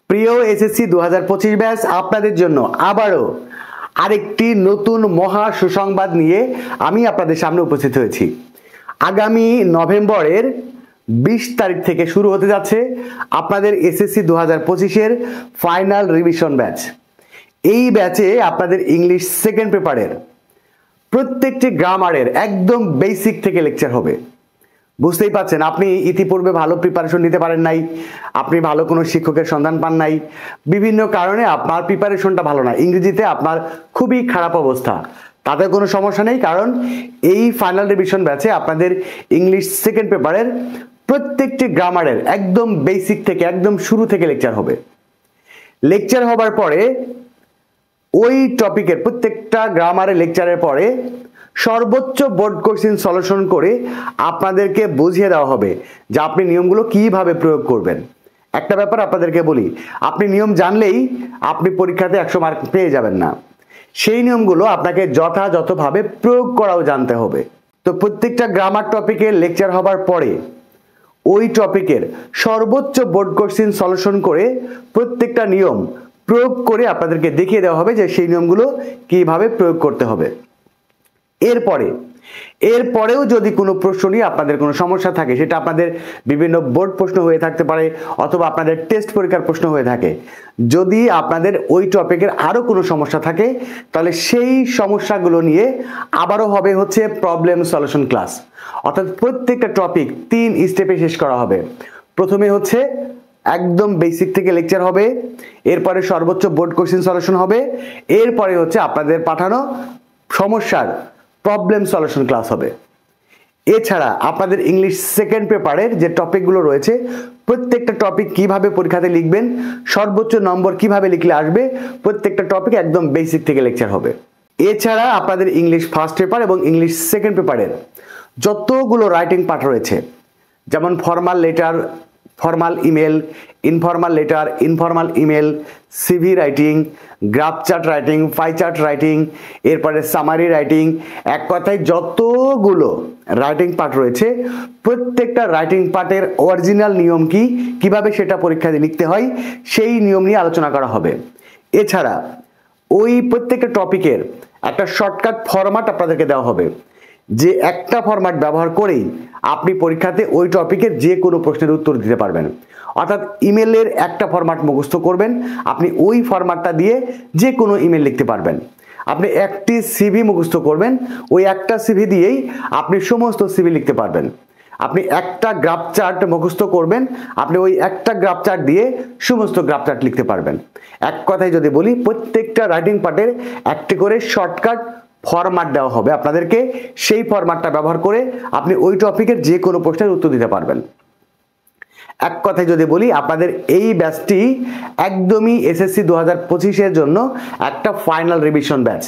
প্রিয় SSC 2025 batch আপনাদের জন্য আবারও আরেকটি নতুন মহা সুসংবাদ নিয়ে আমি আপনাদের সামনে উপস্থিত হয়েছি। আগামী নভেম্বরের 20 তারিখ থেকে শুরু হতে যাচ্ছে আপনাদের এসএসসি 2025 এর ফাইনাল রিভিশন ব্যাচ। এই ব্যাচে আপনাদের ইংলিশ সেকেন্ড পেপারের প্রত্যেকটি গ্রামারের একদম বেসিক থেকে লেকচার হবে। বুঝতেই পাচ্ছেন, আপনি ইতিপূর্বে ভালো প্রিপারেশন নিতে পারেন নাই, আপনি ভালো কোনো শিক্ষকের সন্ধান পান নাই, বিভিন্ন কারণে আপনার প্রিপারেশনটা ভালো না, ইংরেজিতে আপনার খুবই খারাপ অবস্থা। তাতে কোনো সমস্যা নেই, কারণ এই ফাইনাল রিভিশন ব্যাচে আপনাদের ইংলিশ সেকেন্ড পেপারের প্রত্যেকটি গ্রামারের একদম বেসিক থেকে একদম শুরু থেকে লেকচার হবে। লেকচার হবার পরে ওই টপিকের প্রত্যেকটা গ্রামারের লেকচারের পরে সর্বোচ্চ বোর্ড কোশ্চেন সলিউশন করে আপনাদেরকে বুঝিয়ে দেওয়া হবে যে আপনি নিয়মগুলো কিভাবে প্রয়োগ করবেন। একটা ব্যাপার আপনাদেরকে বলি, আপনি নিয়ম জানলেই আপনি পরীক্ষাতে 100 মার্ক পেয়ে যাবেন না, সেই নিয়মগুলো আপনাকে যথাযথভাবে প্রয়োগ করাও জানতে হবে। তো প্রত্যেকটা গ্রামার টপিকের লেকচার হবার পরে ওই টপিকের সর্বোচ্চ বোর্ড কোশ্চেন সলিউশন করে প্রত্যেকটা নিয়ম প্রয়োগ করে আপনাদেরকে দেখিয়ে দেওয়া হবে যে সেই নিয়মগুলো কিভাবে প্রয়োগ করতে হবে। এরপরেও যদি কোনো প্রশ্ন নিয়ে আপনাদের কোনো সমস্যা থাকে, সেটা আপনাদের বিভিন্ন বোর্ড প্রশ্ন হয়ে থাকতে পারে অথবা আপনাদের টেস্ট পরীক্ষার প্রশ্ন হয়ে থাকে, যদি আপনাদের ওই টপিকের আরও কোনো সমস্যা থাকে তাহলে সেই সমস্যাগুলো নিয়ে আবারও হবে হচ্ছে প্রবলেম সলিউশন ক্লাস। অর্থাৎ প্রত্যেকটা টপিক 3 স্টেপে শেষ করা হবে। প্রথমে হচ্ছে একদম বেসিক থেকে লেকচার হবে, এরপরে সর্বোচ্চ বোর্ড কোশ্চেন সলিউশন হবে, এরপরে হচ্ছে আপনাদের পাঠানো সমস্যার প্রবলেম সলিউশন ক্লাস হবে। এছাড়া আপনাদের ইংলিশ সেকেন্ড পেপারের যে টপিকগুলো রয়েছে প্রত্যেকটা টপিক কিভাবে পরীক্ষাতে লিখবেন, সর্বোচ্চ নম্বর কিভাবে লিখলে আসবে, প্রত্যেকটা টপিক একদম বেসিক থেকে লেকচার হবে। এছাড়া আপনাদের ইংলিশ ফার্স্ট পেপার এবং ইংলিশ সেকেন্ড পেপারের যতগুলো রাইটিং পার্ট রয়েছে, যেমন formal letter, formal email, informal letter, informal email, CV writing, graph chart writing, pie chart writing, এরপরে সামারি রাইটিং, এক কথায় যতগুলো রাইটিং পার্ট রয়েছে প্রত্যেকটা রাইটিং পার্টের অরিজিনাল নিয়ম কি, কিভাবে সেটা পরীক্ষায় লিখতে হয়, সেই নিয়ম নিয়ে আলোচনা করা হবে। এছাড়া ওই প্রত্যেকটা টপিকের একটা শর্টকাট ফরম্যাট আপনাদেরকে দেওয়া হবে, যে একটা ফরম্যাট ব্যবহার করেই আপনি পরীক্ষাতে ওই টপিকের যে কোনো প্রশ্নের উত্তর দিতে পারবেন। অর্থাৎ ইমেলের একটা ফরম্যাট মুখস্থ করবেন, আপনি ওই ফরম্যাটটা দিয়ে যে কোনো ইমেল লিখতে পারবেন। আপনি একটি সিভি মুখস্থ করবেন, ওই একটা সিভি দিয়েই আপনি সমস্ত সিভি লিখতে পারবেন। আপনি একটা গ্রাফ চার্ট মুখস্থ করবেন, আপনি ওই একটা গ্রাফ চার্ট দিয়ে সমস্ত গ্রাফ চার্ট লিখতে পারবেন। এক কথায় যদি বলি, প্রত্যেকটা রাইটিং পার্টের একটি করে শর্টকাট ফরম্যাট দেওয়া হবে আপনাদেরকে, সেই ফরম্যাটটা ব্যবহার করে আপনি ওই টপিকের যে কোনো প্রশ্নের উত্তর দিতে পারবেন। এক কথায় যদি বলি, আপনাদের এই ব্যাচটি একদমই এসএসসি 2025 এর জন্য একটা ফাইনাল রিভিশন ব্যাচ।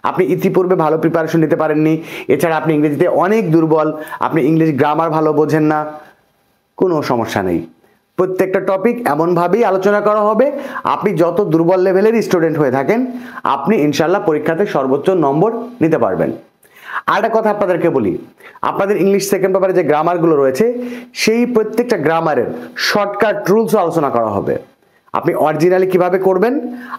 আপনি ইতিপূর্বে ভালো প্রিপারেশন নিতে পারেননি, এছাড়া আপনি ইংরেজিতে অনেক দুর্বল, আপনি ইংলিশ গ্রামার ভালো বোঝেন না, কোনো সমস্যা নেই। প্রত্যেকটা টপিক এমনভাবেই আলোচনা করা হবে, আপনি যত দুর্বল লেভেলের স্টুডেন্ট হয়ে থাকেন আপনি ইনশাল্লাহ পরীক্ষাতে সর্বোচ্চ নম্বর নিতে পারবেন। আর একটা কথা আপনাদেরকে বলি, আপনাদের ইংলিশ সেকেন্ড পেপারে যে গ্রামারগুলো রয়েছে সেই প্রত্যেকটা গ্রামারের শর্টকাট রুলস আলোচনা করা হবে। আপনি অরিজিনালি কিভাবে করবেন,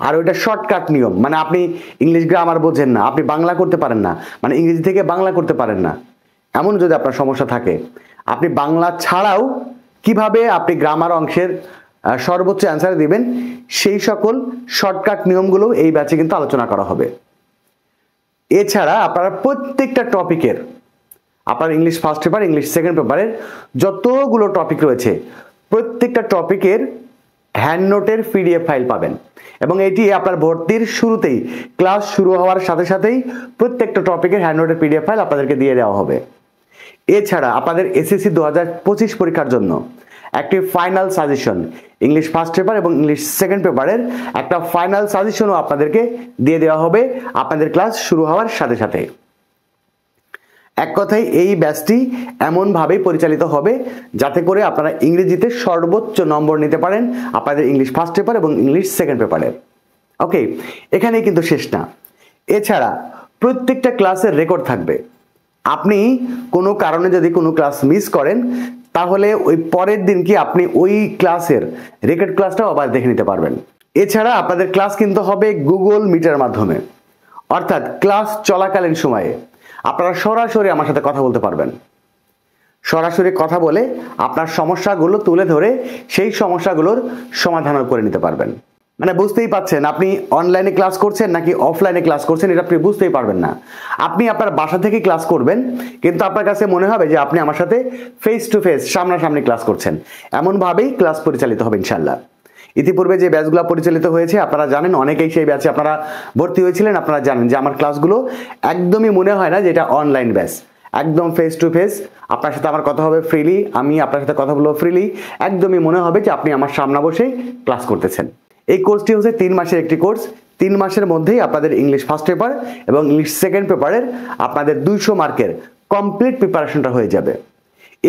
আর ওইটা শর্টকাট নিয়ম, মানে আপনি ইংলিশ গ্রামার বোঝেন না, আপনি বাংলা করতে পারেন না, মানে ইংরেজি থেকে বাংলা করতে পারেন না, এমন যদি আপনার সমস্যা থাকে, আপনি বাংলা ছাড়াও কিভাবে আপনি গ্রামার অংশের সর্বোচ্চ অ্যান্সার দিবেন, সেই সকল শর্টকাট নিয়মগুলো এই ব্যাচে কিন্তু আলোচনা করা হবে। এছাড়া আপনারা প্রত্যেকটা টপিকের, আপনার English first paper, English second পেপারের যতগুলো টপিক রয়েছে প্রত্যেকটা টপিকের হ্যান্ড নোটের পিডিএফ ফাইল পাবেন, এবং এটি আপনার ভর্তির শুরুতেই, ক্লাস শুরু হওয়ার সাথে সাথেই প্রত্যেকটা টপিকের হ্যান্ড নোটের পিডিএফ ফাইল আপনাদেরকে দিয়ে দেওয়া হবে। এছাড়া আপনাদের এসএসসি 2025 পরীক্ষার জন্য একটি final suggestion, English first paper এবং ইংলিশ সেকেন্ড পেপারের একটা ফাইনাল সাজেশনও আপনাদেরকে দিয়ে দেওয়া হবে আপনাদের ক্লাস শুরু হওয়ার সাথে সাথে। এক কথায় এই ব্যাচটি এমনভাবেই পরিচালিত হবে যাতে করে আপনারা ইংরেজিতে সর্বোচ্চ নম্বর নিতে পারেন আপনাদের ইংলিশ ফার্স্ট পেপার এবং ইংলিশ সেকেন্ড পেপারের। ওকে, এখানেই কিন্তু শেষ না। এছাড়া প্রত্যেকটা ক্লাসের রেকর্ড থাকবে। আপনি কোনো কারণে যদি কোনো ক্লাস মিস করেন তাহলে ওই পরের দিন কি আপনি ওই ক্লাসের রেকর্ড ক্লাসটাও আবার দেখে নিতে পারবেন। এছাড়া আপনাদের ক্লাস কিন্তু হবে গুগল মিটের মাধ্যমে, অর্থাৎ ক্লাস চলাকালীন সময়ে আপনারা সরাসরি আমার সাথে কথা বলতে পারবেন। সরাসরি কথা বলে আপনার সমস্যাগুলো তুলে ধরে সেই সমস্যাগুলোর সমাধানও করে নিতে পারবেন। মানে বুঝতেই পাচ্ছেন, আপনি অনলাইনে ক্লাস করছেন নাকি অফলাইনে ক্লাস করছেন এটা আপনি বুঝতেই পারবেন না। আপনি আপনার বাসা থেকে ক্লাস করবেন, কিন্তু আপনার কাছে মনে হবে যে আপনি আমার সাথে ফেস টু ফেস সামনাসামনি ক্লাস করছেন। এমনভাবেই ক্লাস পরিচালিত হবে ইনশাল্লাহ। ইতিপূর্বে যে ব্যাচগুলো পরিচালিত হয়েছে আপনারা জানেন, অনেকেই সেই ব্যাচে আপনারা ভর্তি হয়েছিলেন। আপনারা জানেন যে আমার ক্লাসগুলো একদমই মনে হয় না যে এটা অনলাইন ব্যাচ, একদম ফেস টু ফেস আপনার সাথে আমার কথা হবে ফ্রিলি, আমি আপনার সাথে কথা বলবো ফ্রিলি। একদমই মনে হবে যে আপনি আমার সামনে বসেই ক্লাস করতেছেন। এই কোর্সটি হচ্ছে 3 মাসের একটি কোর্স। 3 মাসের মধ্যেই আপনাদের ইংলিশ ফার্স্ট পেপার এবং ইংলিশ সেকেন্ড পেপারের আপনাদের 200 মার্কের কমপ্লিট প্রিপারেশনটা হয়ে যাবে।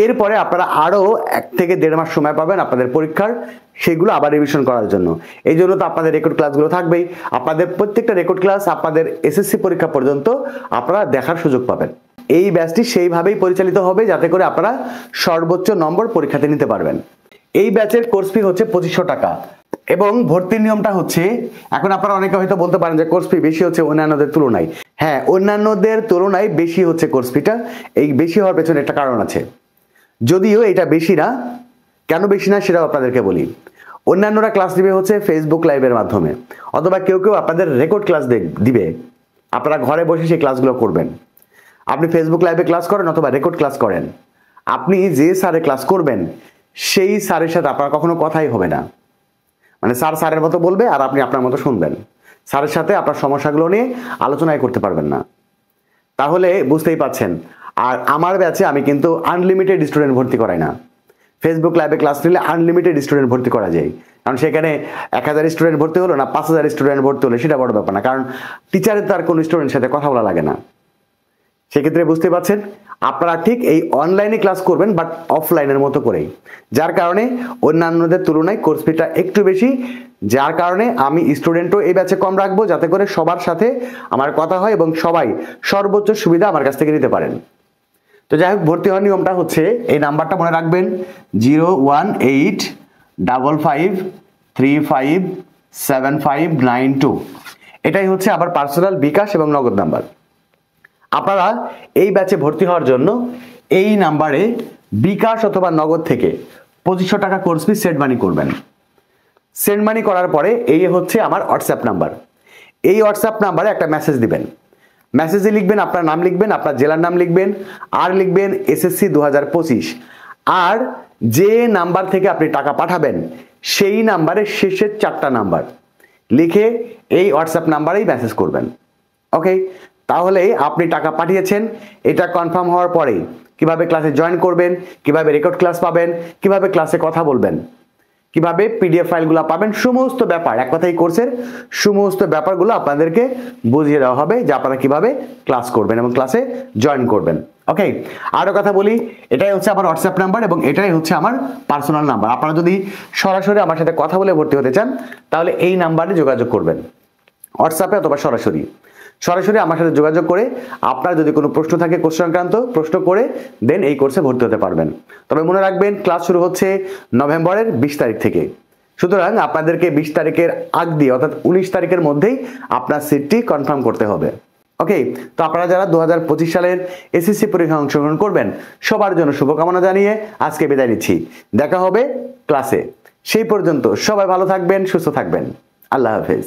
এরপরে আপনারা আরও 1 থেকে 1.5 মাস সময় পাবেন আপনাদের পরীক্ষার, সেগুলো আবার রিভিশন করার জন্য। এই জন্য তো আপনাদের রেকর্ড ক্লাসগুলো থাকবেই। আপনাদের প্রত্যেকটা রেকর্ড ক্লাস আপনাদের এসএসসি পরীক্ষা পর্যন্ত আপনারা দেখার সুযোগ পাবেন। এই ব্যাচটি সেইভাবেই পরিচালিত হবে যাতে করে আপনারা সর্বোচ্চ নম্বর পরীক্ষাতে নিতে পারবেন। এই ব্যাচের কোর্স ফি হচ্ছে 2500 টাকা এবং ভর্তির নিয়মটা হচ্ছে, এখন আপনারা অনেকে হয়তো বলতে পারেন যে কোর্স ফি বেশি হচ্ছে অন্যান্যদের তুলনায়। হ্যাঁ, অন্যান্যদের তুলনায় বেশি হচ্ছে কোর্স ফিটা। এই বেশি হওয়ার পেছনে একটা কারণ আছে, যদিও এটা বেশি না। কেন বেশি না সেটাও আপনাদেরকে বলি। অন্যান্যরা ক্লাস দিবে হচ্ছে ফেসবুক লাইভের মাধ্যমে, অথবা কেউ কেউ আপনাদের রেকর্ড ক্লাস দিবে, আপনারা ঘরে বসে সেই ক্লাসগুলো করবেন। আপনি ফেসবুক লাইভে ক্লাস করেন অথবা রেকর্ড ক্লাস করেন, আপনি যে স্যারে ক্লাস করবেন সেই স্যারের সাথে আপনার কখনো কথাই হবে না। মানে স্যার স্যারের মতো বলবে আর আপনি আপনার মতো শুনবেন, স্যারের সাথে আপনার সমস্যাগুলো নিয়ে আলোচনাই করতে পারবেন না। তাহলে বুঝতেই পাচ্ছেন। আর আমার ব্যাচে আমি কিন্তু আনলিমিটেড স্টুডেন্ট ভর্তি করাই না। ফেসবুক লাইভে ক্লাস নিলে আনলিমিটেড স্টুডেন্ট ভর্তি করা যায়, কারণ সেখানে 1000 স্টুডেন্ট ভর্তি হলো না 5000 স্টুডেন্ট ভর্তি হলো সেটা বড় ব্যাপার না, কারণ টিচারের তার কোনো স্টুডেন্টের সাথে কথা বলা লাগে না। সেক্ষেত্রে বুঝতে পারছেন আপনারা ঠিক এই অনলাইনে ক্লাস করবেন, বাট অফলাইনের মতো করেই, যার কারণে অন্যান্যদের তুলনায় কোর্স ফিটা একটু বেশি। যার কারণে আমি স্টুডেন্টও এই ব্যাচে কম রাখবো, যাতে করে সবার সাথে আমার কথা হয় এবং সবাই সর্বোচ্চ সুবিধা আমার কাছ থেকে নিতে পারেন। তো যাই হোক, ভর্তি হওয়ার নিয়মটা হচ্ছে, এই নাম্বারটা মনে রাখবেন 01855357592। এটাই হচ্ছে আবার পার্সোনাল বিকাশ এবং নগদ নাম্বার। আপনারা এই ব্যাচে ভর্তি হওয়ার জন্য এই নাম্বারে বিকাশ অথবা নগদ থেকে 2500 টাকা কোর্স ফি সেন্ড মানি করবেন। সেন্ড মানি করার পরে এই হচ্ছে আমার হোয়াটসঅ্যাপ নাম্বার। এই হোয়াটসঅ্যাপ নাম্বারে একটা মেসেজ দিবেন। মেসেজে লিখবেন আপনার নাম, লিখবেন আপনার জেলার নাম, লিখবেন আর লিখবেন এসএসসি 2025, আর যে নাম্বার থেকে আপনি টাকা পাঠাবেন সেই নাম্বারের শেষের 4টা নাম্বার লিখে এই হোয়াটসঅ্যাপ নাম্বারেই মেসেজ করবেন। ওকে, তাহলে আপনি টাকা পাঠিয়েছেন। এটা কনফার্ম হওয়ার পরেই কিভাবে ক্লাসে জয়েন করবেন, কিভাবে রেকর্ড ক্লাস পাবেন, কিভাবে ক্লাসে কথা বলবেন, কিভাবে পিডিএফ ফাইলগুলো পাবেন, সমস্ত ব্যাপার, এক কথাই কোর্সের সমস্ত ব্যাপারগুলো আপনাদেরকে বুঝিয়ে দেওয়া হবে যে আপনারা কিভাবে ক্লাস করবেন এবং ক্লাসে জয়েন করবেন। ওকে, আরও কথা বলি, এটাই হচ্ছে আমার হোয়াটসঅ্যাপ নাম্বার এবং এটাই হচ্ছে আমার পার্সোনাল নাম্বার। আপনারা যদি সরাসরি আমার সাথে কথা বলে ভর্তি হতে চান তাহলে এই নাম্বারে যোগাযোগ করবেন, হোয়াটসঅ্যাপে অথবা সরাসরি আমার সাথে যোগাযোগ করে আপনার যদি কোনো প্রশ্ন থাকে কোর্স সংক্রান্ত প্রশ্ন করে দেন এই কোর্সে ভর্তি হতে পারবেন। তবে মনে রাখবেন ক্লাস শুরু হচ্ছে নভেম্বরের 20 তারিখ থেকে, সুতরাং আপনাদেরকে 20 তারিখের আগ দিয়ে অর্থাৎ 19 তারিখের মধ্যেই আপনার সিটটি কনফার্ম করতে হবে। ওকে, তো আপনারা যারা 2025 সালের এসএসসি পরীক্ষায় অংশগ্রহণ করবেন সবার জন্য শুভকামনা জানিয়ে আজকে বিদায় নিচ্ছি। দেখা হবে ক্লাসে, সেই পর্যন্ত সবাই ভালো থাকবেন, সুস্থ থাকবেন। আল্লাহ হাফেজ।